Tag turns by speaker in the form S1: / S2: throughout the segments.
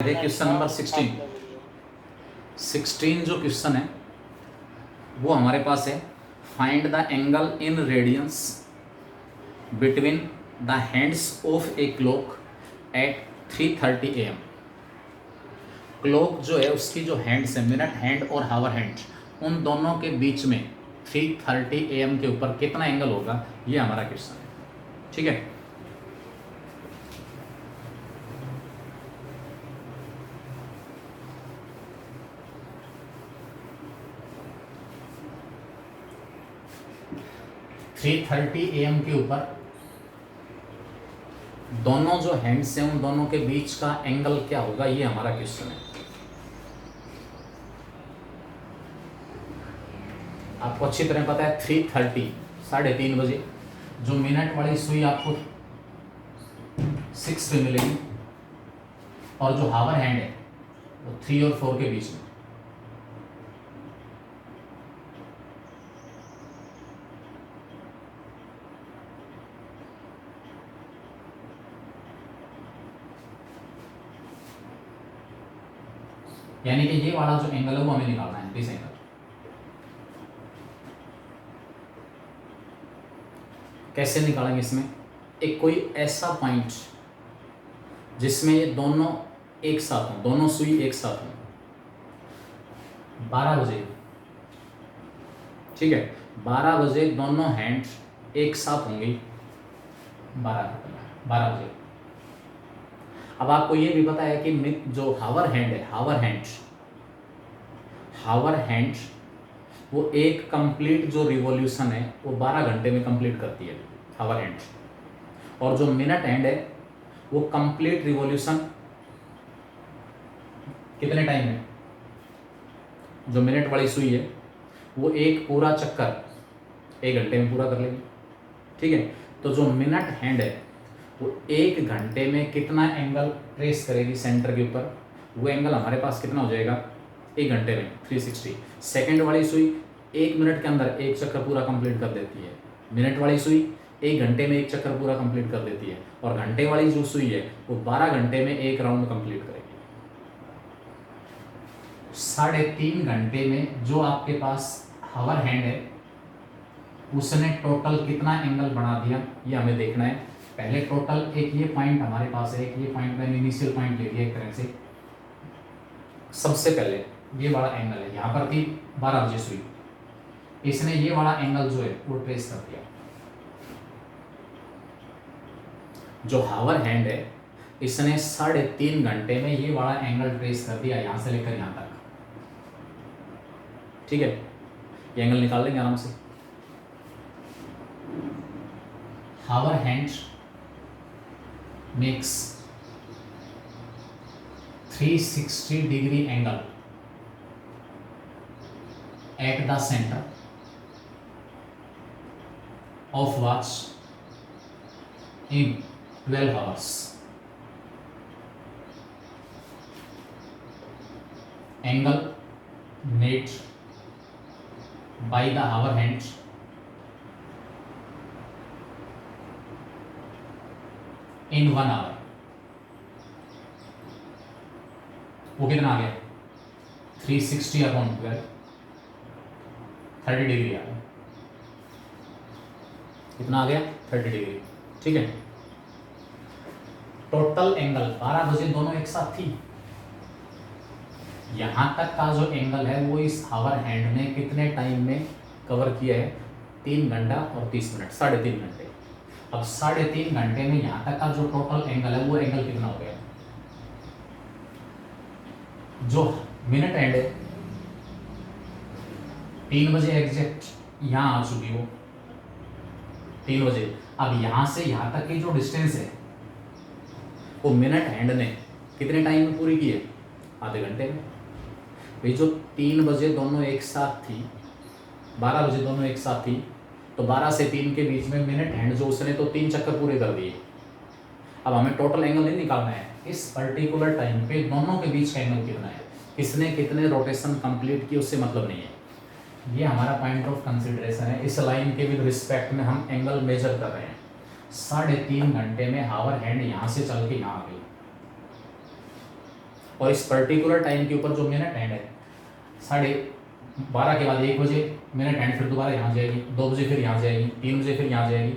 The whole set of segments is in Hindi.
S1: क्वेश्चन नंबर 16 जो क्वेश्चन है वो हमारे पास है। Find the angle in radians between the hands of a clock at 3:30 AM। Clock जो है उसकी जो हैंड्स है, मिनट हैंड और हावर हैंड, उन दोनों के बीच में 3:30 AM के ऊपर कितना एंगल होगा, ये हमारा क्वेश्चन है। ठीक है, थ्री 3:30 AM के ऊपर दोनों जो हैंड्स हैं उन दोनों के बीच का एंगल क्या होगा, ये हमारा क्वेश्चन है। आपको अच्छी तरह पता है 3:30 3:30 बजे जो मिनट वाली सुई आपको 6 पे मिलेगी और जो हावर हैंड है वो 3 और 4 के बीच में। यानी कि ये वाला जो एंगल है वो हमें निकालना है, दिस एंगल। कैसे निकालेंगे इसमें, एक कोई ऐसा पॉइंट जिसमें ये दोनों एक साथ हों, दोनों सुई एक साथ हों 12 बजे। ठीक है, 12 बजे दोनों हैंड एक साथ होंगी 12 बजे। अब आपको ये भी पता है कि जो हावर हैंड है, हावर हैंड वो एक कंप्लीट जो रिवॉल्यूशन है वो 12 घंटे में कंप्लीट करती है हावर हैंड, और जो मिनट हैंड है वो कंप्लीट रिवॉल्यूशन कितने टाइम में, जो मिनट वाली सुई है वो एक पूरा चक्कर 1 घंटे में पूरा कर लेगी। ठीक है, तो जो मिनट हैंड है वो 1 घंटे में कितना एंगल ट्रेस करेगी सेंटर के ऊपर, वो एंगल हमारे पास कितना हो जाएगा 1 घंटे में 360। सेकंड वाली सुई 1 मिनट के अंदर एक चक्कर पूरा कंप्लीट कर देती है, मिनट वाली सुई 1 घंटे में एक चक्कर पूरा कंप्लीट कर देती है, और घंटे वाली जो सुई है वो 12 घंटे में एक राउंड कंप्लीट करेगी। 3.5 घंटे में जो आपके पास हावर हैंड है उसने टोटल कितना एंगल बना दिया, ये हमें देखना है। पहले टोटल एक ये पॉइंट हमारे पास है, एक ये पॉइंट मैंने इनिशियल पॉइंट ले लिया एक तरह से। सबसे पहले ये वाला एंगल है, यहाँ पर थी 12 बजे सुई, इसने ये वाला एंगल जो है वो ट्रेस कर दिया। जो हावर हैंड है इसने 3.5 घंटे में ये वाला एंगल ट्रेस कर दिया, यहां से लेकर यहां तक। ठीक है, ये एंगल निकाल लेंगे आराम से। Hour hand makes 360 degree angle at the center of watch in 12 hours. Angle made by the hour hand in 1 hour. वो कितना आ गया 360/12, 30 डिग्री आ गया। कितना आ गया 30 डिग्री। ठीक है, टोटल एंगल 12 बजे दोनों एक साथ थी, यहां तक का जो एंगल है वो इस हावर हैंड ने कितने टाइम में कवर किया है, 3 घंटा और 30 मिनट, 3.5 घंटे। अब 3.5 घंटे में यहां तक का जो टोटल एंगल है वो एंगल कितना हो गया, जो मिनट हैंड है 3 बजे एग्जैक्ट यहाँ आ चुकी हो 3 बजे। अब यहाँ से यहाँ तक की जो डिस्टेंस है वो मिनट हैंड ने कितने टाइम में पूरी की है, आधे घंटे में। भाई जो 3 बजे दोनों एक साथ थी, 12 बजे दोनों एक साथ थी, तो 12 से 3 के बीच में मिनट हैंड जो उसने तो 3 चक्कर पूरे कर दिए। अब हमें टोटल एंगल नहीं निकालना है, इस पर्टिकुलर टाइम पे दोनों के बीच का एंगल कितना है, किसने कितने रोटेशन कंप्लीट किए उससे मतलब नहीं है। ये हमारा पॉइंट ऑफ कंसिडरेशन है। इस लाइन के विद रिस्पेक्ट में हम एंगल मेजर कर रहे हैं। 3.5 घंटे में हावर हैंड यहाँ से चल के यहाँ आ गई, और इस पर्टिकुलर टाइम के ऊपर जो मिनट हैंड है 12:30 के बाद 1 बजे मिनट हैंड फिर दोबारा यहाँ जाएगी, 2 बजे फिर यहाँ जाएगी, 3 बजे फिर यहाँ जाएगी,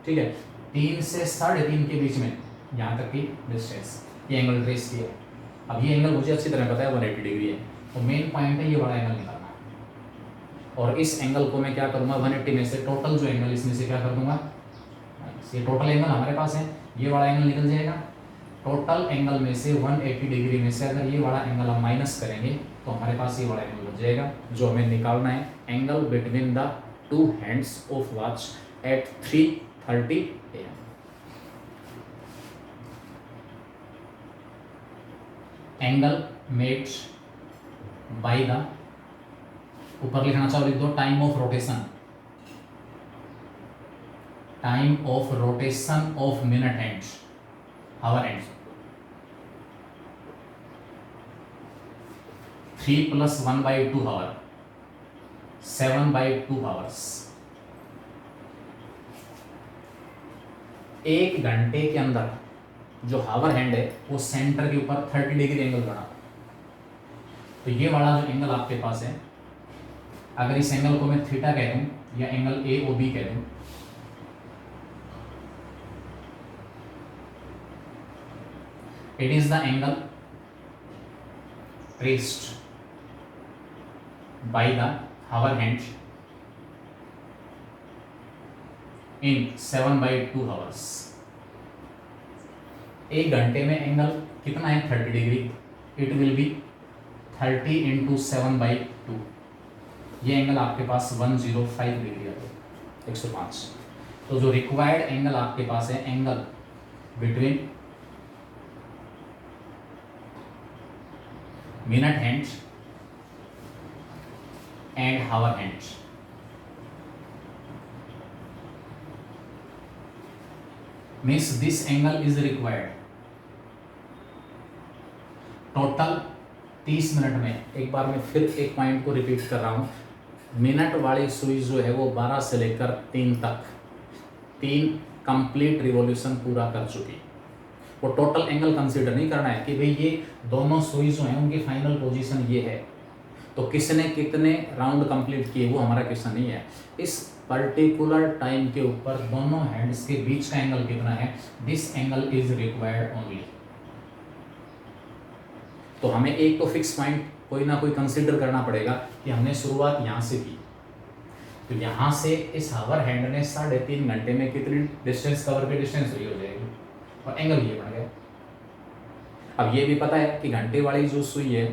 S1: ठीक है। 3 से 3:30 के बीच में यहाँ तक की डिस्टेंस, ये एंगल ट्रेस किया है। अब ये एंगल मुझे अच्छी तरह पता है 180 डिग्री है, तो मेन पॉइंट है ये बड़ा एंगल निकालना। और इस एंगल को मैं क्या करूँगा, 180 में से टोटल जो एंगल इसमें से क्या कर दूंगा, ये टोटल एंगल हमारे पास है, ये वाला एंगल निकल जाएगा। टोटल एंगल में से 180 डिग्री में से अगर ये वाला एंगल हम माइनस करेंगे तो हमारे पास ये वाला एंगल बच जाएगा, जो हमें निकालना है, angle between the two hands of watch at 3:30 AM। Angle made by the, ऊपर लिखना चाहो लिख दो, time of rotation, time of rotation of minute hands, hour hands, 3 + 1/2 hour, 7/2 hours. 1 घंटे के अंदर जो हावर हैंड है वो सेंटर के ऊपर 30 डिग्री एंगल बना। तो ये वाला जो एंगल आपके पास है, अगर इस एंगल को मैं थीटा कह दूं या एंगल AOB कह दूं, it is the angle traced by the hour hand in 7/2 hours। 1 घंटे में एंगल कितना है 30 डिग्री, इट विल बी 30 × 7/2। ये एंगल आपके पास 105 डिग्री है, 105। तो जो रिक्वायर्ड एंगल आपके पास है, angle between minute hands and hour hands, means this angle is required total 30 minute में। एक बार मैं फिर एक पॉइंट को रिपीट कर रहा हूँ, मिनट वाली सुई जो है वो 12 से लेकर 3 तक 3 कंप्लीट रिवॉल्यूशन पूरा कर चुकी। वो टोटल एंगल कंसीडर नहीं करना है कि भाई ये दोनों सुई जो हैं उनकी फाइनल पोजीशन ये है, तो किसने कितने राउंड कंप्लीट किए वो हमारा क्वेश्चन नहीं है। इस पर्टिकुलर टाइम के ऊपर दोनों हैंड्स के बीच का एंगल कितना है, this angle is required only. तो हमें एक तो फिक्स पॉइंट कोई ना कोई कंसीडर करना पड़ेगा कि हमने शुरुआत यहाँ से की, तो यहाँ से इस हावर हैंड ने 3.5 घंटे में कितनी डिस्टेंस कवर की डिस्टेंस हुई हो जाएगी, और एंगल ये बन गया। अब ये भी पता है कि घंटे वाली जो सुई है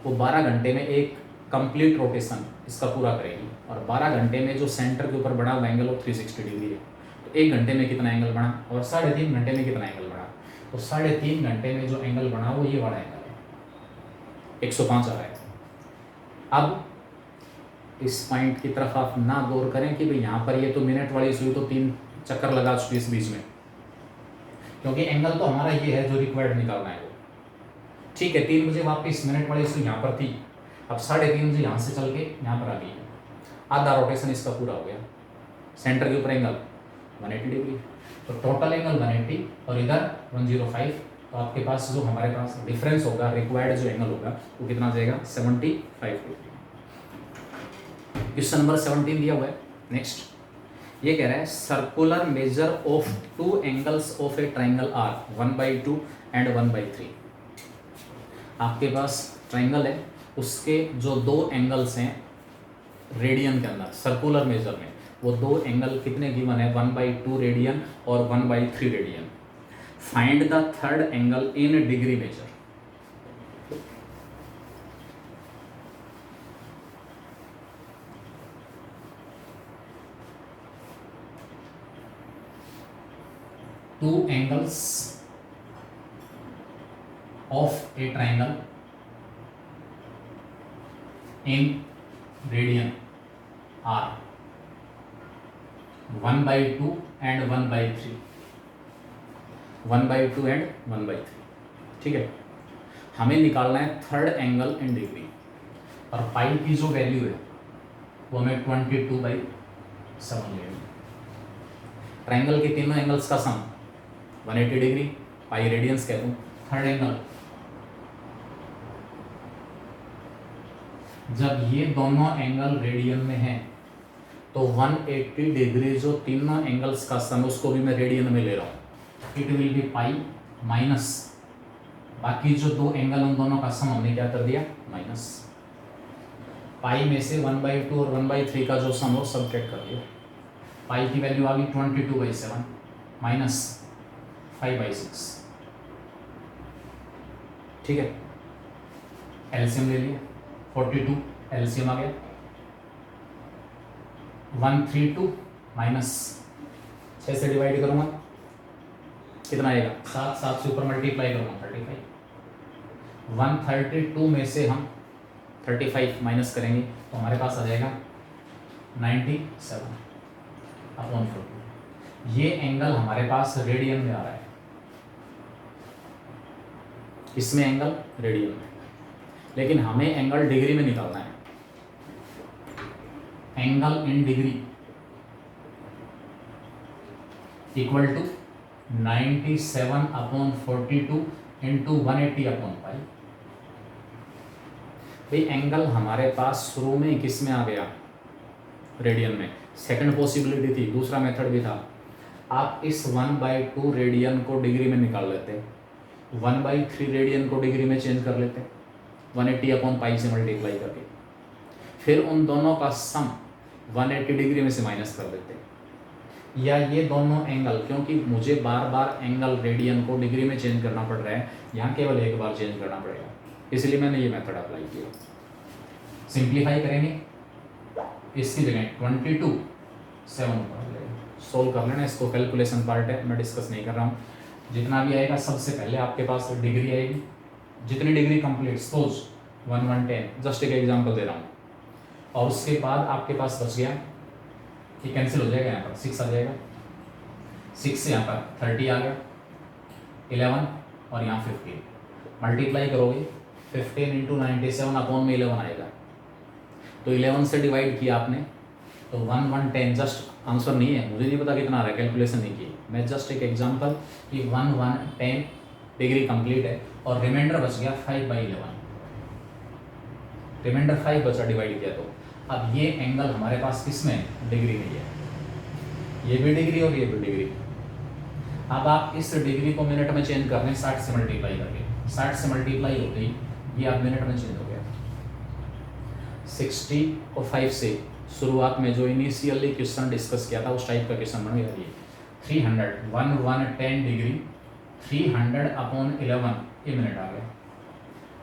S1: वो 12 घंटे में एक कंप्लीट रोटेशन इसका पूरा करेगी, और 12 घंटे में जो सेंटर के ऊपर बना हुआ एंगल वो 360 डिग्री है। तो 1 घंटे में कितना एंगल बना और 3.5 घंटे में कितना एंगल बना, तो 3.5 घंटे में जो एंगल बना वो ये वाला एंगल है, 105 आ रहा है। अब इस पॉइंट की तरफ आप ना गौर करें कि भाई यहाँ पर ये तो मिनट वाली सुई तो 3 चक्कर लगा चुकी इस बीच में, क्योंकि एंगल तो हमारा ये है जो रिक्वायर्ड निकालना है वो। ठीक है, 3 बजे वापस मिनट वाली सुई यहाँ पर थी, अब 3:30 बजे यहाँ से चल के यहाँ पर आ गई, आधा रोटेशन इसका पूरा हो गया। सेंटर के ऊपर एंगल 180 डिग्री, तो टोटल एंगल 180 और इधर 105। तो आपके पास जो हमारे पास डिफरेंस होगा, रिक्वायर्ड जो एंगल होगा वो कितना जाएगा, 75 डिग्री। क्वेश्चन नंबर 17 दिया हुआ है। नेक्स्ट ये कह रहा है circular measure of 2 angles of a triangle are 1/2 and 1/3। आपके पास ट्राइंगल है, उसके जो 2 एंगल्स हैं रेडियन के अंदर, सर्कुलर मेजर में वो 2 एंगल कितने गिवन है, 1/2 रेडियन और 1/3 radian. Find the third angle in degree measure. Two angles of a triangle in radian are 1/2 and 1/3, 1/2 and 1/3। ठीक है, हमें निकालना है थर्ड एंगल इन डिग्री, और पाई की जो वैल्यू है वो हमें 22/7 लेंगे। ट्राइंगल के तीनों एंगल्स का सम 180 डिग्री, पाई रेडियंस कह दूँ। थर्ड एंगल जब ये दोनों एंगल रेडियन में हैं तो 180 डिग्री जो तीनों एंगल्स का सम उसको भी मैं रेडियन में ले रहा हूँ। It will B pi minus बाकी जो दो एंगल उन दोनों का सम हमने क्या कर दिया माइनस पाई में से 1/2 और 1/3 का जो सम हो सब्ट्रैक्ट कर दिया। पाई की वैल्यू आ गई 22/7 माइनस 5/6। ठीक है, एलसीएम ले लिया 42 एलसीएम आ गया 132 माइनस 6 से डिवाइड करूंगा कितना आएगा 7, 7 से ऊपर मल्टीप्लाई करूंगा 35। 132 में से हम 35 माइनस करेंगे तो हमारे पास आ जाएगा 97/40। ये एंगल हमारे पास रेडियन में आ रहा है, इसमें एंगल रेडियन में, लेकिन हमें एंगल डिग्री में निकालना है। Angle in degree equal to 97/42 into 180/पाई। भाई एंगल हमारे पास शुरू में किस में आ गया रेडियन में, सेकंड पॉसिबिलिटी थी, दूसरा मेथड भी था। आप इस 1/2 रेडियन को डिग्री में निकाल लेते, 1/3 रेडियन को डिग्री में चेंज कर लेते 180/पाई से मल्टीप्लाई करके, फिर उन दोनों का सम 180 डिग्री में से माइनस कर देते, या ये दोनों एंगल, क्योंकि मुझे बार बार एंगल रेडियन को डिग्री में चेंज करना पड़ रहा है, यहाँ केवल एक बार चेंज करना पड़ेगा, इसलिए मैंने ये मेथड अप्लाई किया। सिंप्लीफाई करेंगे, इसकी जगह 22/7 सोल्व कर लेना, इसको कैलकुलेशन पार्ट है, मैं डिस्कस नहीं कर रहा हूँ। जितना भी आएगा सबसे पहले आपके पास डिग्री आएगी, जितनी डिग्री कंप्लीट सपोज 110, जस्ट एक एग्जांपल दे रहा हूँ, और उसके बाद आपके पास बच गया, ये कैंसिल हो जाएगा, यहाँ पर 6 आ जाएगा, 6 से यहाँ पर 30 आ गया, 11 और यहाँ 15 मल्टीप्लाई करोगे 15 इंटू 97/11 आएगा, तो 11 से डिवाइड किया आपने तो 110, जस्ट आंसर नहीं है, मुझे नहीं पता कितना आ रहा है, कैलकुलेशन नहीं की, मैं जस्ट एक एग्जांपल कि 110 डिग्री कंप्लीट है और रिमाइंडर बच गया 5/11, रिमाइंडर 5 बचा डिवाइड किया तो। अब ये एंगल हमारे पास किस में डिग्री में है, ये भी डिग्री और ये भी डिग्री। अब आप इस डिग्री को मिनट में चेंज कर रहे हैं 60 से मल्टीप्लाई करके, 60 से मल्टीप्लाई होते ही ये आप मिनट में चेंज हो गया। 60 और 5 से शुरुआत में जो इनिशियली क्वेश्चन डिस्कस किया था उस टाइप का क्वेश्चन बन गया। ये 110 डिग्री 300/11 ये मिनट आ गया,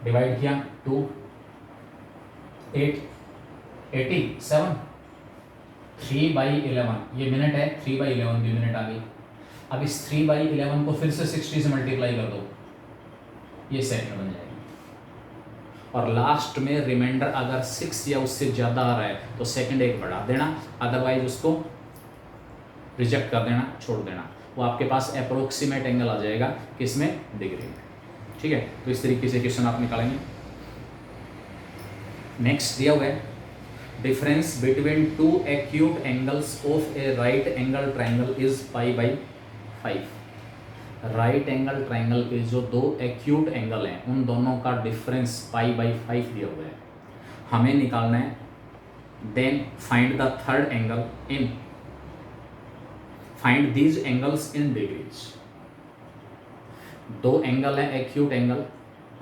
S1: डिवाइड किया 2 8 87 3/11 ये मिनट है, 3/11 भी मिनट आ गई। अब इस 3/11 को फिर से 60 से मल्टीप्लाई कर दो, ये सेकंड बन जाएगी, और लास्ट में रिमाइंडर अगर 6 या उससे ज़्यादा आ रहा है तो सेकंड एक बढ़ा देना, अदरवाइज उसको रिजेक्ट कर देना, छोड़ देना, वो आपके पास अप्रोक्सीमेट एंगल आ जाएगा किसमें डिग्री में। ठीक है, तो इस तरीके से क्वेश्चन आप निकालेंगे। नेक्स्ट दिया हुआ है, difference between two acute angles of a right angle triangle is π/5। Right angle triangle के जो दो एक्यूट एंगल हैं उन दोनों का डिफरेंस π/5 दिया हुआ है, हमें निकालना है। Then find the third angle in, find these angles in degrees. दो एंगल है एक्यूट एंगल,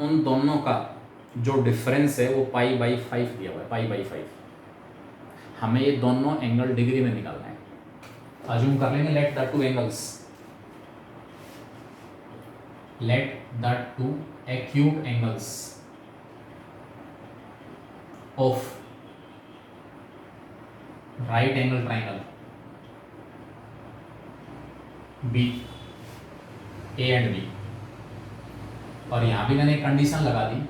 S1: उन दोनों का जो डिफरेंस है वो π/5 दिया हुआ है, π/5। हमें ये दोनों एंगल डिग्री में निकालना है। अज्यूम कर लेंगे let the two angles, let the two acute angles of right angle triangle B, A and B, और यहां भी मैंने एक कंडीशन लगा दी,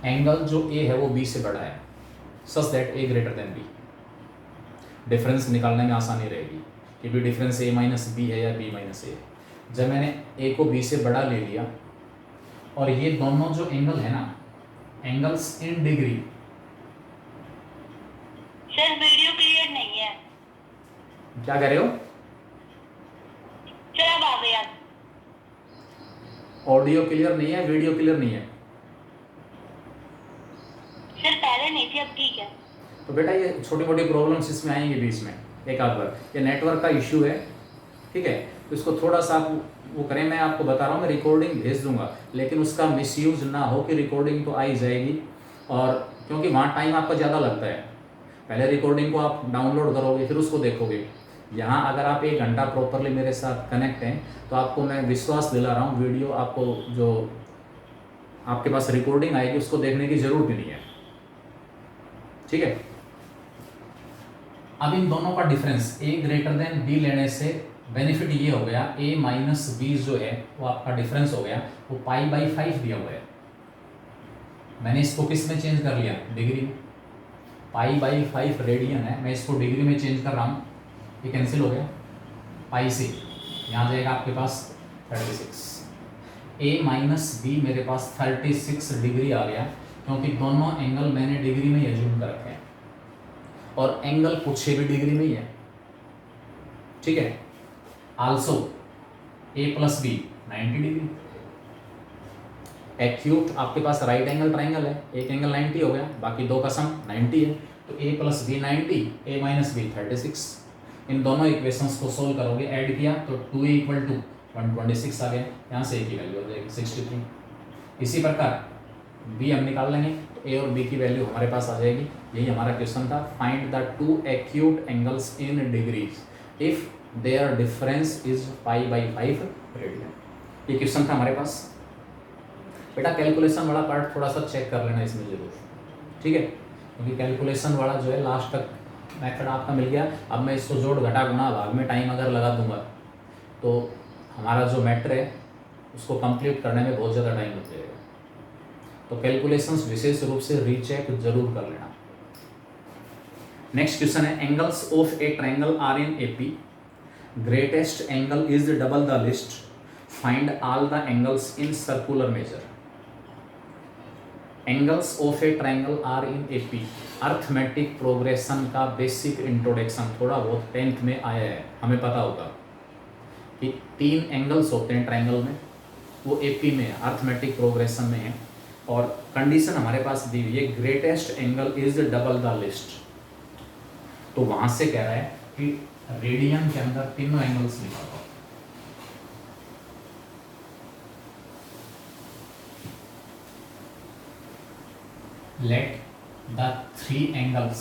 S1: एंगल जो A है वो B से बड़ा है, such that A greater than B। Difference निकालने में आसानी रहेगी कि भी डिफरेंस A-B है या B-A है। जब मैंने ए को बी से बड़ा ले लिया और ये दोनों जो एंगल है ना, angles in degree.
S2: Sir video clear नहीं है।
S1: क्या कह रहे हो?
S2: सर अब आ गया।
S1: ऑडियो क्लियर नहीं है, वीडियो क्लियर नहीं है।
S2: सर पहले ठीक है।
S1: तो बेटा ये छोटी मोटी प्रॉब्लम्स इसमें आएंगी बीच में एक आध बार, ये नेटवर्क का इश्यू है, ठीक है। तो इसको थोड़ा सा आप वो करें, मैं आपको बता रहा हूँ, मैं रिकॉर्डिंग भेज दूंगा, लेकिन उसका मिसयूज ना हो कि रिकॉर्डिंग तो आई जाएगी, और क्योंकि वहाँ टाइम आपका ज़्यादा लगता है, पहले रिकॉर्डिंग को आप डाउनलोड करोगे फिर उसको देखोगे। यहाँ अगर आप 1 घंटा प्रॉपरली मेरे साथ कनेक्ट हैं तो आपको मैं विश्वास दिला रहा हूँ, वीडियो आपको जो आपके पास रिकॉर्डिंग आएगी उसको देखने की ज़रूरत ही नहीं है, ठीक है। अब इन दोनों का difference a greater than b लेने से बेनिफिट ये हो गया, a माइनस बी जो है वो आपका डिफरेंस हो गया, वो π/5 दिया हुआ है। मैंने इसको किस में चेंज कर लिया, डिग्री में। π/5 रेडियन है, मैं इसको डिग्री में चेंज कर रहा हूँ, ये कैंसिल हो गया, पाई से यहाँ जाएगा आपके पास 36, a माइनस बी मेरे पास 36 डिग्री आ गया, क्योंकि दोनों एंगल मैंने डिग्री में एज्यूम कर रखे हैं और एंगल पूछे भी डिग्री में ही है, ठीक है। Also a plus b 90 degree. Acute आपके पास राइट एंगल ट्राइंगल है, एक एंगल 90 हो गया, बाकी दो का सम 90 है, तो a plus b 90, a minus b 36। इन दोनों इक्वेशंस को सोल्व करोगे, ऐड किया तो 2a इक्वल टू 126 आ गया, यहाँ से a की वैल्यू हो जाएगी 63। इसी प्रकार b हम निकाल लेंगे, तो a और b की वैल्यू हमारे पास आ जाएगी। यही हमारा क्वेश्चन था, find the two acute angles in degrees if their difference is π/5 radian. ये क्वेश्चन था हमारे पास। बेटा कैलकुलेशन वाला पार्ट थोड़ा सा चेक कर लेना इसमें जरूर, ठीक है, क्योंकि कैलकुलेशन वाला जो है लास्ट तक मेथड आपका मिल गया। अब मैं इसको जोड़ घटा गुणा भाग में टाइम अगर लगा दूंगा तो हमारा जो मैटर है उसको कंप्लीट करने में बहुत ज़्यादा टाइम लग जाएगा। तो कैलकुलेशंस विशेष रूप से रीचेक जरूर कर लेना। नेक्स्ट क्वेश्चन है, angles of a triangle are in AP, greatest angle is double the least, find all the angles in circular measure. Angles of a triangle are in AP, arithmetic progression का बेसिक इंट्रोडक्शन थोड़ा बहुत 10th में आया है, हमें पता होगा कि 3 एंगल्स होते हैं ट्रायंगल में, वो एपी में अर्थमेटिक प्रोग्रेशन में है, और कंडीशन हमारे पास दी हुई है greatest angle is double the list. तो वहां से कह रहा है कि रेडियन के अंदर तीनों एंगल्स निकालो। Let the 3 angles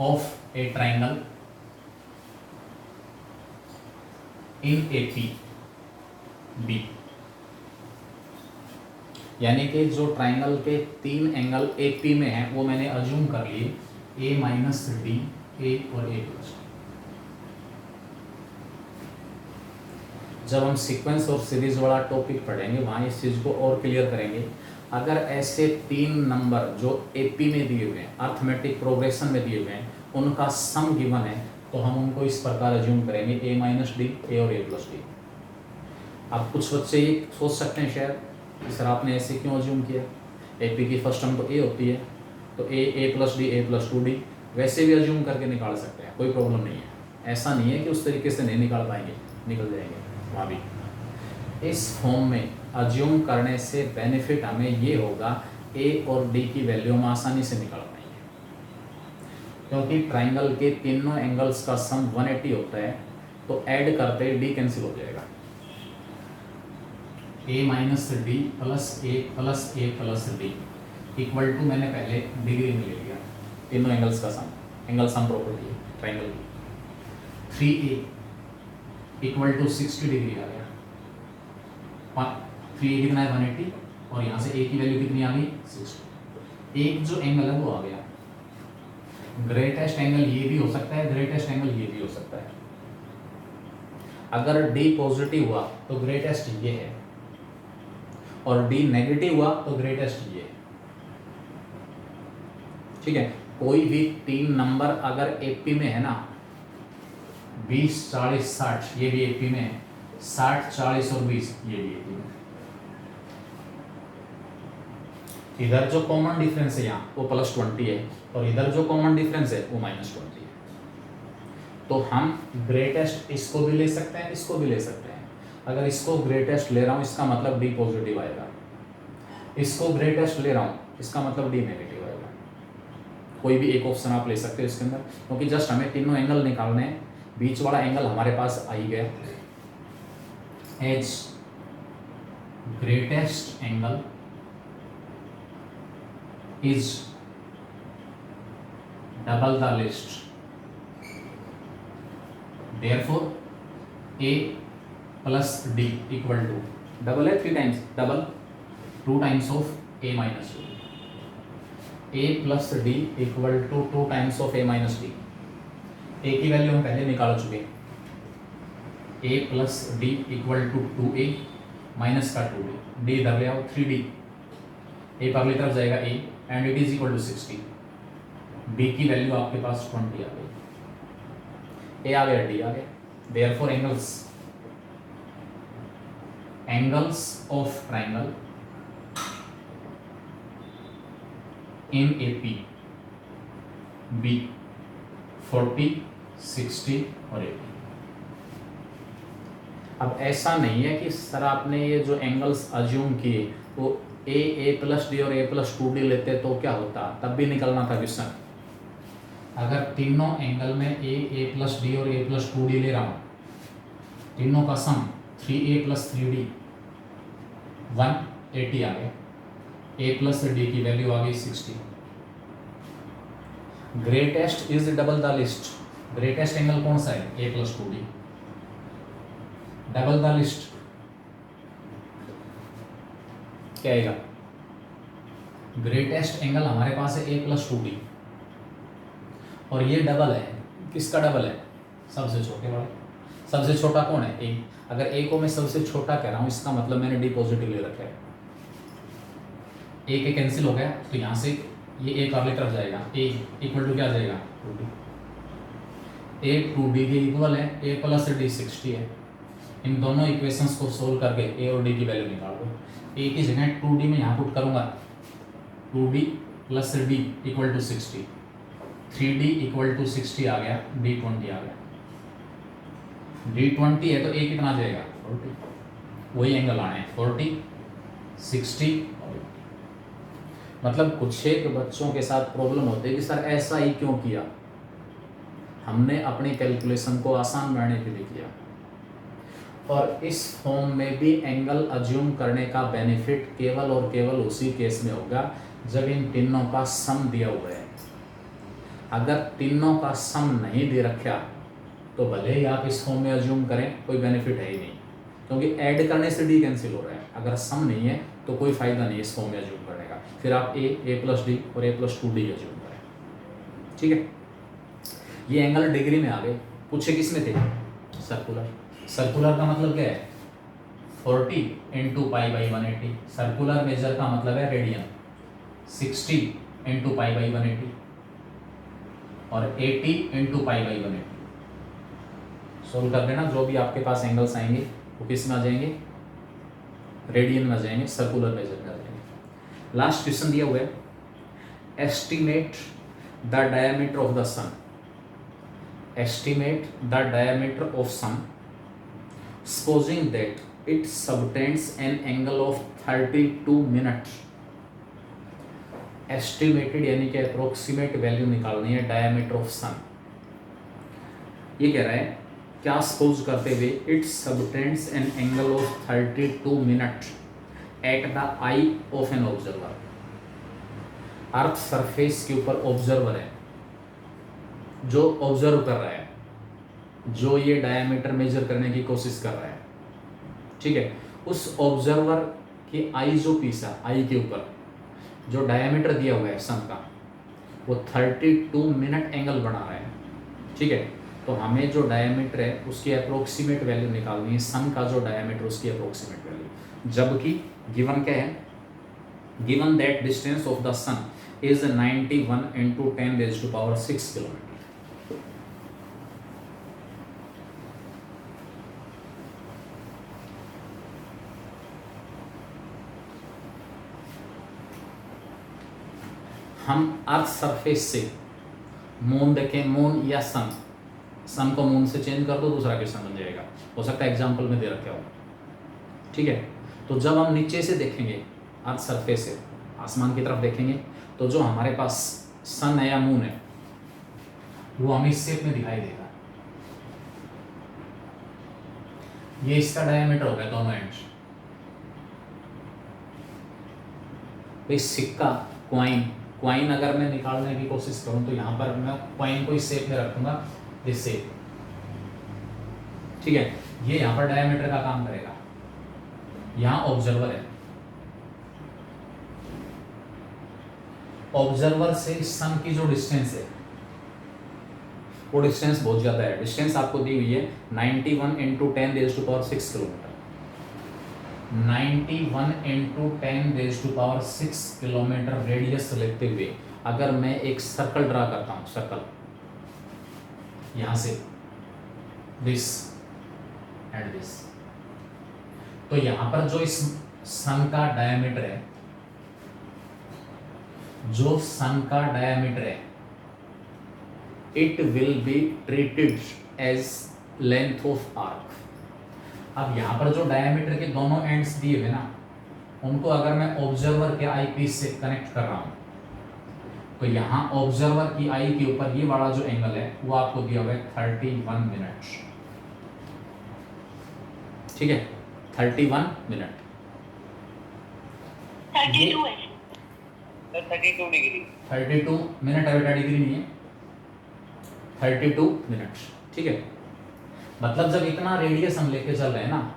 S1: of a triangle in AP be, यानी कि जो ट्रायंगल के 3 एंगल एपी में हैं वो मैंने अज्यूम कर लिए, a माइनस डी, ए और a प्लस। जब हम सीक्वेंस और सीरीज वाला टॉपिक पढ़ेंगे वहाँ इस चीज़ को और क्लियर करेंगे। अगर ऐसे 3 नंबर जो एपी में दिए हुए हैं, अर्थमेटिक प्रोग्रेशन में दिए हुए हैं, उनका सम गिवन है, तो हम उनको इस प्रकार अज्यूम करेंगे, a माइनस डी, ए और a प्लस डी। अब कुछ बच्चे ये सोच सकते हैं शायद कि सर आपने ऐसे क्यों अज्यूम किया, एपी की फर्स्ट टर्म तो ए होती है, तो ए plus D, A plus 2d, वैसे भी अज्यूम करके निकाल सकते हैं, कोई प्रॉब्लम नहीं है। ऐसा नहीं है कि उस तरीके से नहीं निकाल पाएंगे, निकल जाएंगे वहाँ भी। इस फॉर्म में अज्यूम करने से बेनिफिट हमें ये होगा, ए और डी की वैल्यू हम आसानी से निकाल पाएंगे, क्योंकि ट्राइंगल के तीनों एंगल्स का सम 180 होता है, तो ऐड करते ही डी कैंसिल हो जाएगा। a minus d plus a plus D equal to, मैंने पहले डिग्री में ले लिया, तीनों एंगल्स का सम, एंगल सम प्रॉपर्टी है ट्रायंगल की। 3a इक्वल टू 60 डिग्री आ गया, 3a कितना है 180, और यहाँ से a की वैल्यू कितनी आ गई 60। एक जो एंगल है वो आ गया, ग्रेटेस्ट एंगल ये भी हो सकता है, ग्रेटेस्ट एंगल ये भी हो सकता है। अगर d पॉजिटिव हुआ तो ग्रेटेस्ट ये है, और d नेगेटिव हुआ तो ग्रेटेस्ट ये, ठीक है। कोई भी 3 नंबर अगर एपी में है ना, 20, 40, 60, ये भी एपी में है, 60, 40 और 20 ये भी एपी में। इधर जो कॉमन डिफरेंस है यहाँ वो +20 है, और इधर जो कॉमन डिफरेंस है वो -20 है। तो हम ग्रेटेस्ट इसको भी ले सकते हैं, इसको भी ले सकते हैं। अगर इसको ग्रेटेस्ट ले रहा हूँ इसका मतलब d पॉजिटिव आएगा, इसको ग्रेटेस्ट ले रहा हूँ, इसका मतलब डी नेगेटिव आएगा। कोई भी एक ऑप्शन आप ले सकते हो इसके अंदर, क्योंकि जस्ट हमें तीनों एंगल निकालने हैं। बीच वाला एंगल हमारे पास आ ही गया, H greatest angle is double the least, therefore A plus D equal to, double है 3 times, double 2 times of A minus D, A plus D equal to 2 times of A minus D. A की वैल्यू हम पहले निकाल चुके हैं, A plus D equal to 2a minus का 2d, डी इधर ले आओ 3d, ए पर तरफ जाएगा a and it is equal to 60, b की वैल्यू आपके पास 20 आ गई, a आ गया d आ गया, therefore angles of triangle in A P be 40, 60 और 80। अब ऐसा नहीं है कि सर आपने ये जो एंगल्स अज्यूम किए वो ए प्लस डी और ए प्लस 2d लेते तो क्या होता, तब भी निकलना था क्वेश्चन। अगर तीनों एंगल में ए प्लस डी और ए प्लस 2d ले रहा हूँ, तीनों का सम 3a प्लस 3d 180 आ गया, ए प्लस डी की वैल्यू आ गई 60। Greatest is double the least, greatest angle कौन सा है, A plus 2d, double the least क्या आएगा, ग्रेटेस्ट एंगल हमारे पास है ए प्लस 2d और ये डबल है, किसका डबल है, सबसे छोटे वाला। सबसे छोटा कौन है, ए। अगर ए को मैं सबसे छोटा कह रहा हूं इसका मतलब मैंने डी पॉजिटिव ले रखा है, ए के कैंसिल हो गया तो यहां से ये ए का तरफ जाएगा, ए इक्वल टू क्या आ जाएगा 2d, ए 2d के इक्वल है, ए प्लस डी 60 है। इन दोनों इक्वेशंस को सोल्व करके ए और डी की वैल्यू निकाल दो। ए की जगह 2d में यहाँ पुट करूँगा, 2d plus D equal to 60, 3d equal to 60 आ गया, d 20 आ गया, d 20 है तो ए कितना आ जाएगा 40, वही एंगल आने हैं 40, 60 और 80। मतलब कुछ एक बच्चों के साथ प्रॉब्लम होती है कि सर ऐसा ही क्यों किया, हमने अपनी कैलकुलेशन को आसान बनाने के लिए किया। और इस फॉर्म में भी एंगल अज्यूम करने का बेनिफिट केवल और केवल उसी केस में होगा जब इन तीनों का सम दिया हुआ है। अगर तीनों का सम नहीं दे रखा तो भले ही आप इस फॉर्म में अज्यूम करें, कोई बेनिफिट है ही नहीं, क्योंकि ऐड करने से डी कैंसिल हो रहा है। अगर सम नहीं है तो कोई फायदा नहीं इस फॉर्म में अज्यूम करने का, फिर आप ए प्लस डी और ए प्लस 2d अज्यूम करें। ठीक है, ये एंगल डिग्री में आ गए। पूछे किस में थे, सर्कुलर। सर्कुलर का मतलब क्या है, 40 into pi by 180। Circular measure का मतलब है रेडियन, 60 इंटू पाई बाई 180 और 80 इंटू पाई बाई 180। सोल्व कर देना, जो भी आपके पास एंगल्स आएंगे वो किस में आ जाएंगे, रेडियन में आ जाएंगे, सर्कुलर मेजर में आ जाएंगे। लास्ट क्वेश्चन दिया हुआ है, estimate the diameter of the sun, estimate the diameter of sun supposing that it subtends an angle of 32 minute. Estimated यानी कि अप्रोक्सीमेट वैल्यू निकालनी है डायमीटर ऑफ सन। ये कह रहा है क्या सपोज करते हुए it subtends an angle of 32 minute eight the eye of an observer. Earth surface के ऊपर ऑब्जर्वर है जो ऑब्जर्व कर रहा है, जो ये डायमीटर मेजर करने की कोशिश कर रहा है। ठीक है, उस ऑब्जर्वर की आई जो पीस है, आई के ऊपर जो डायमीटर दिया हुआ है सन का, वो 32 मिनट एंगल बना रहा है। ठीक है, तो हमें जो डायमीटर है उसकी अप्रोक्सीमेट वैल्यू निकालनी है, सन का जो डायमीटर उसकी अप्रोक्सीमेट वैल्यू। जबकि गिवन क्या है, given that distance of the sun is 91 into 10⁻⁶ kilometre. हम अर्थ सरफेस से मून देखें, मून या सन, सन को मून से चेंज कर दो, दूसरा क्वेश्चन बन जाएगा, हो सकता है एग्जाम्पल में दे रखे हो। ठीक है, तो जब हम नीचे से देखेंगे अर्थ सरफेस है, आसमान की तरफ देखेंगे तो जो हमारे पास सन है या मून है वो हमें इस शेप में दिखाई देगा। ये इसका डायमीटर हो गया दोनों एंड्स। इस सिक्का क्वाइन अगर मैं निकालने की कोशिश करूं तो यहाँ पर मैं क्वाइन को इस शेप में रखूंगा, दिस शेप, ठीक है। ये यहाँ पर डायमीटर का काम करेगा। यहाँ ऑब्जर्वर है, ऑब्जर्वर से सन की जो डिस्टेंस है वो डिस्टेंस बहुत ज़्यादा है। डिस्टेंस आपको दी हुई है 91 into 10⁻6 kilometre. 91 into 10⁻6 kilometre radius लेते हुए अगर मैं एक सर्कल ड्रा करता हूँ, सर्कल यहाँ से दिस एंड दिस, तो यहाँ पर जो इस सन का डायमीटर है, जो सन का डायमीटर है, it will be treated as length of arc. अब यहाँ पर जो डायमीटर के दोनों एंड्स दिए हुए ना, उनको अगर मैं ऑब्जर्वर के आई पीस से कनेक्ट कर रहा हूँ तो यहाँ ऑब्जर्वर की आई के ऊपर ये वाला जो एंगल है वो आपको दिया हुआ है 31 मिनट, ठीक है, 31 मिनट।
S2: 32 है।
S3: 32 डिग्री।
S1: 32 मिनट है बेटा, डिग्री नहीं है, 32 मिनट, ठीक है। मतलब जब इतना रेडियस हम लेके चल रहे हैं ना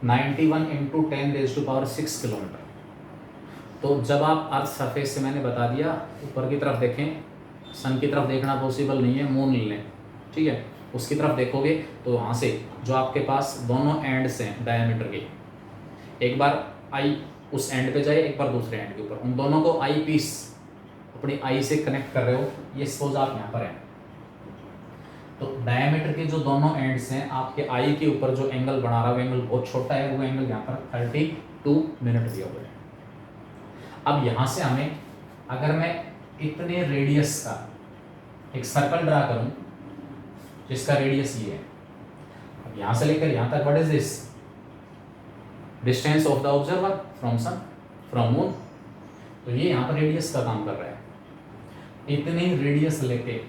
S1: 91 इंटू 10⁻6 किलोमीटर, तो जब आप अर्थ सरफेस से, मैंने बता दिया, ऊपर की तरफ देखें, सन की तरफ देखना पॉसिबल नहीं है, मून ले लें, ठीक है, उसकी तरफ देखोगे तो वहाँ से जो आपके पास दोनों एंड्स हैं डायमीटर के, एक बार आई उस एंड पे जाए, एक बार दूसरे एंड के ऊपर, उन दोनों को आई पीस अपनी आई से कनेक्ट कर रहे हो, ये सपोज आप यहाँ पर हैं, तो डायमीटर के जो दोनों एंड्स हैं, आपके आई के ऊपर जो एंगल बना रहा है वो एंगल बहुत छोटा है, वो एंगल यहाँ पर 32 मिनट दिया हुआ है। अब यहाँ से हमें, अगर मैं इतने रेडियस का एक सर्कल ड्रा करूं जिसका रेडियस ये है, अब यहाँ से लेकर यहाँ तक, what is this distance of the observer from sun, from moon, तो ये यहाँ पर रेडियस का काम कर रहा है। इतनी रेडियस लेके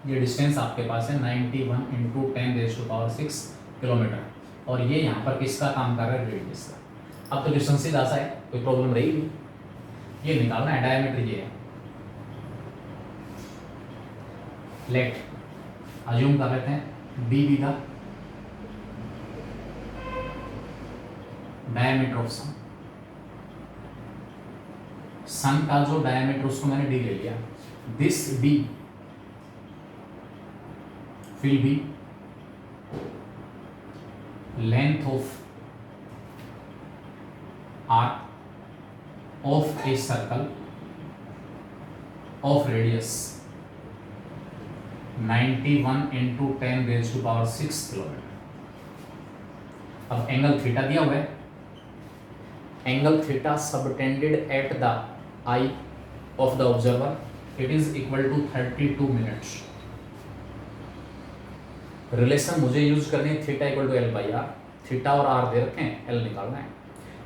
S1: ये डिस्टेंस आपके पास है 91 इंटू 10⁻6 किलोमीटर, और ये यहाँ पर किसका काम कर रहा है, रेडियस का। अब तो डिस्टेंस सीधा सा है, कोई प्रॉब्लम रही नहीं, ये निकालना है, डायमीटर ये है। लेट अज्यूम कर लेते हैं B be the diameter of sun. Sun का जो डायमीटर, उसको मैंने डी ले लिया, this D will be length of arc of a circle of radius 91 into 10⁻6 kilometre. अब एंगल थीटा दिया हुआ है, angle theta subtended at the eye of the observer, it is equal to 32 minutes. Relation मुझे यूज करनी है theta equal to L by R, theta और आर दे रखे हैं, एल निकालना है,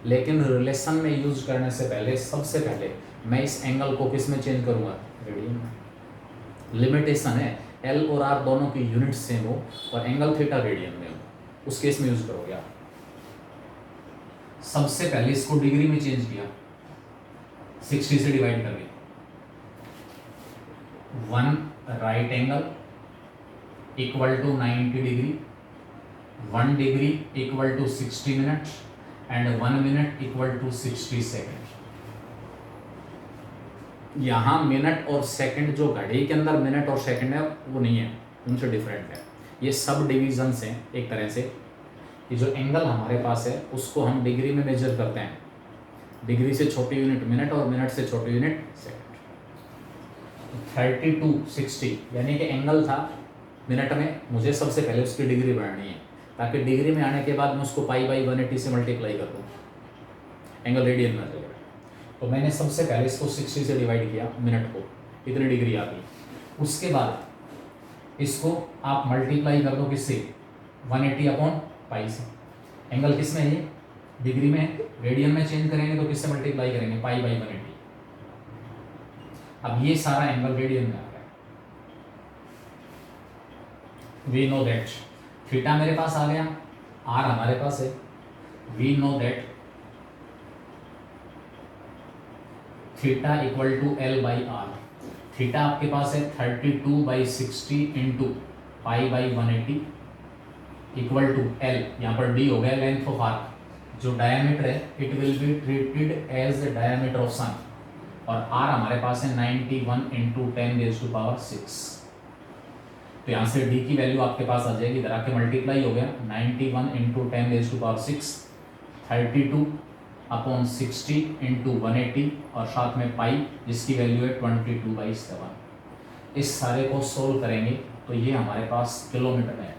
S1: लेकिन रिलेशन में यूज करने से पहले, सबसे पहले मैं इस एंगल को किस में चेंज करूंगा, रेडियन में। लिमिटेशन है एल और आर दोनों की यूनिट सेम हो और एंगल थीटा रेडियन में हो, उस केस में यूज करोगे आप। सबसे पहले इसको डिग्री में चेंज किया, 60 से डिवाइड करके, 1 right angle equal to 90 degree, 1 degree equal to 60 minute and 1 minute equal to 60 second. यहाँ मिनट और सेकंड, जो घड़ी के अंदर मिनट और सेकंड है वो नहीं है, उनसे डिफरेंट है, ये सब डिविजन्स हैं एक तरह से। कि जो एंगल हमारे पास है उसको हम डिग्री में मेजर करते हैं, डिग्री से छोटी यूनिट मिनट और मिनट से छोटी यूनिट सेकंड। 3260 यानी कि एंगल था मिनट में, मुझे सबसे पहले उसकी डिग्री बढ़ानी है, ताकि डिग्री में आने के बाद मैं उसको पाई बाई 180 से मल्टीप्लाई कर दूँ, एंगल रेडियन में चलेगा। तो मैंने सबसे पहले इसको 60 से डिवाइड किया, मिनट को, इतनी डिग्री आ गई। उसके बाद इसको आप मल्टीप्लाई कर दो किससे, 180 अपॉन पाई से। एंगल किस में है ये, डिग्री में रेडियन में चेंज करेंगे तो किससे मल्टीप्लाई करेंगे, पाई बाई 180। अब ये सारा एंगल रेडियन में आ रहा है। वी नो दैट थीटा मेरे पास आ गया, आर हमारे पास है। We know that theta equal to L by R. Theta आपके पास है 32/60 into pi by 180 equal to L, यहाँ पर डी हो गया लेंथ ऑफ आर्क, जो डायमीटर है it will be treated as diameter of sun, और आर हमारे पास है 91 इंटू 10⁻⁶। तो यहाँ से डी की वैल्यू आपके पास आ जाएगी, इधर आके मल्टीप्लाई हो गया 91 इंटू 10⁻⁶, 32/60 इंटू 180 और साथ में पाई जिसकी वैल्यू है 22/7। इस सारे को सोल्व करेंगे तो ये हमारे पास किलोमीटर में आएगा।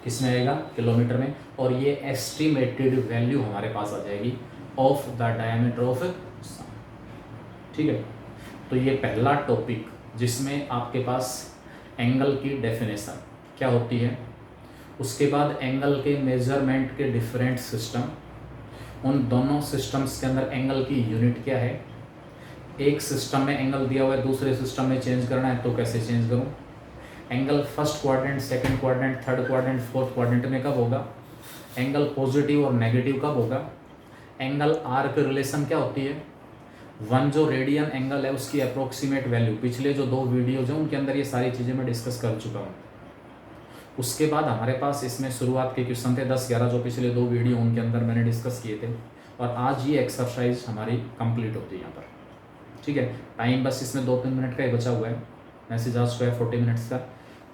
S1: किस में आएगा, किलोमीटर में। और ये एस्टिमेटेड वैल्यू हमारे पास आ जाएगी ऑफ द डायमीटर ऑफ सन। ठीक है, तो ये पहला टॉपिक जिसमें आपके पास एंगल की डेफिनेशन क्या होती है, उसके बाद एंगल के मेजरमेंट के डिफरेंट सिस्टम, उन दोनों सिस्टम्स के अंदर एंगल की यूनिट क्या है, एक सिस्टम में एंगल दिया हुआ है दूसरे सिस्टम में चेंज करना है तो कैसे चेंज करूं, angle first quadrant, second quadrant, third quadrant, fourth quadrant में कब होगा, एंगल पॉजिटिव और नेगेटिव कब होगा, एंगल आर्क रिलेशन क्या होती है, वन जो रेडियन एंगल है उसकी अप्रोक्सीमेट वैल्यू, पिछले जो 2 वीडियोज हैं उनके अंदर ये सारी चीज़ें मैं डिस्कस कर चुका हूँ। उसके बाद हमारे पास इसमें शुरुआत के क्वेश्चन थे 10-11 जो पिछले 2 वीडियो उनके अंदर मैंने डिस्कस किए थे, और आज ये एक्सरसाइज हमारी कंप्लीट होती है यहाँ पर। ठीक है, टाइम बस इसमें 2-3 मिनट का ही बचा हुआ है, मैसेज आ चुका है 40 मिनट्स का।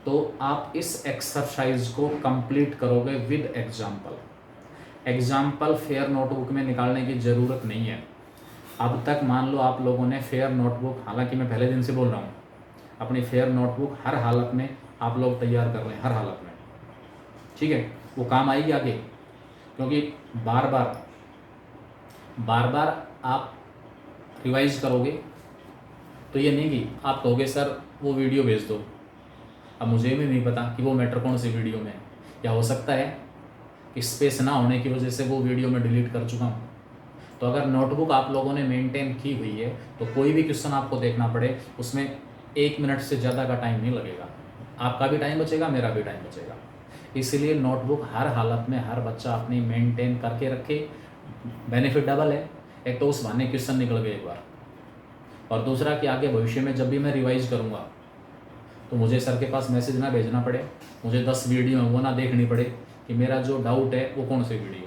S1: तो आप इस एक्सरसाइज को कंप्लीट करोगे with example. Example fair notebook में निकालने की ज़रूरत नहीं है। अब तक मान लो आप लोगों ने फेयर नोटबुक, हालांकि मैं पहले दिन से बोल रहा हूँ, अपनी फेयर नोटबुक हर हालत में आप लोग तैयार कर लें, हर हालत में। ठीक है, वो काम आएगी आगे, क्योंकि बार बार आप रिवाइज करोगे तो ये नहीं कि आप कहोगे सर वो वीडियो भेज दो। अब मुझे भी नहीं पता कि वो मैटर कौन सी वीडियो में है, या हो सकता है कि स्पेस ना होने की वजह से वो वीडियो मैं डिलीट कर चुका हूँ। तो अगर नोटबुक आप लोगों ने मेंटेन की हुई है तो कोई भी क्वेश्चन आपको देखना पड़े उसमें 1 मिनट से ज़्यादा का टाइम नहीं लगेगा, आपका भी टाइम बचेगा, मेरा भी टाइम बचेगा। इसलिए नोटबुक हर हालत में हर बच्चा अपनी मेंटेन करके रखे। बेनिफिट डबल है, एक तो उस बहाने क्वेश्चन निकल गए एक बार, और दूसरा कि आगे भविष्य में जब भी मैं रिवाइज करूँगा तो मुझे सर के पास मैसेज ना भेजना पड़े, मुझे 10 वीडियो वो ना देखनी पड़े कि मेरा जो डाउट है वो कौन सी वीडियो